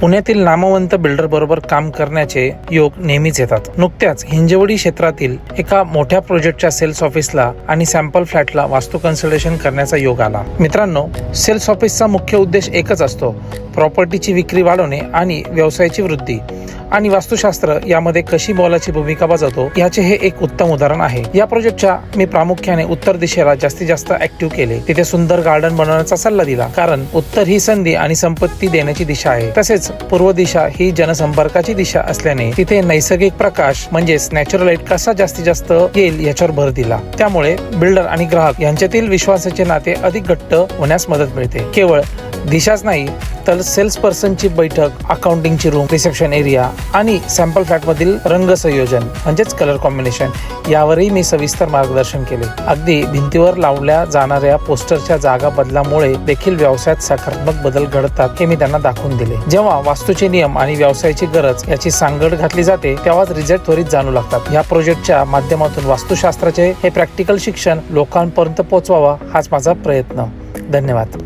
पुण्यातील नामवंत बिल्डर बरोबर काम करण्याचे योग नेहमीच येतात। नुकत्याच हिंजवडी क्षेत्रातील एका मोठ्या प्रोजेक्टच्या सेल्स ऑफिसला आणि सॅम्पल फ्लॅटला वास्तू कन्सल्टेशन करण्याचा योग आला। मित्रांनो, सेल्स ऑफिसचा मुख्य उद्देश एकच असतो, प्रॉपर्टीची विक्री वाढवणे आणि व्यवसायाची वृद्धी। आणि वास्तुशास्त्र यामध्ये कशी मोलाची भूमिका बजावतो याचे हे एक उत्तम उदाहरण आहे। या प्रोजेक्टच्या मी प्रामुख्याने उत्तर दिशेला जास्तीत जास्त ऍक्टिव्ह केले। तिथे सुंदर गार्डन बनवण्याचा सल्ला दिला, कारण उत्तर ही संधी आणि संपत्ती देण्याची दिशा आहे। तसेच पूर्व दिशा ही जनसंपर्काची दिशा असल्याने तिथे नैसर्गिक प्रकाश म्हणजेच नॅचरल लाईट कसा जास्तीत जास्त येईल याच्यावर भर दिला। त्यामुळे बिल्डर आणि ग्राहक यांच्यातील विश्वासाचे नाते अधिक घट्ट होण्यास मदत मिळते। केवळ दिशाच नाही तर सेल्स पर्सनची बैठक, अकाउंटिंगची रूम, रिसेप्शन एरिया आणि सॅम्पल फ्लॅट मधील रंग संयोजन म्हणजेच कलर कॉम्बिनेशन यावरही मी सविस्तर मार्गदर्शन केले। अगदी भिंतीवर लावल्या जाणाऱ्या पोस्टरच्या जागा बदलामुळे देखील व्यवसायात सकारात्मक बदल घडतात हे मी त्यांना दाखवून दिले। जेव्हा वास्तूचे नियम आणि व्यवसायाची गरज याची सांगड घातली जाते तेव्हाच रिझल्ट त्वरित जाणू लागतात। या प्रोजेक्टच्या माध्यमातून वास्तुशास्त्राचे हे प्रॅक्टिकल शिक्षण लोकांपर्यंत पोहोचवावा हाच माझा प्रयत्न। धन्यवाद।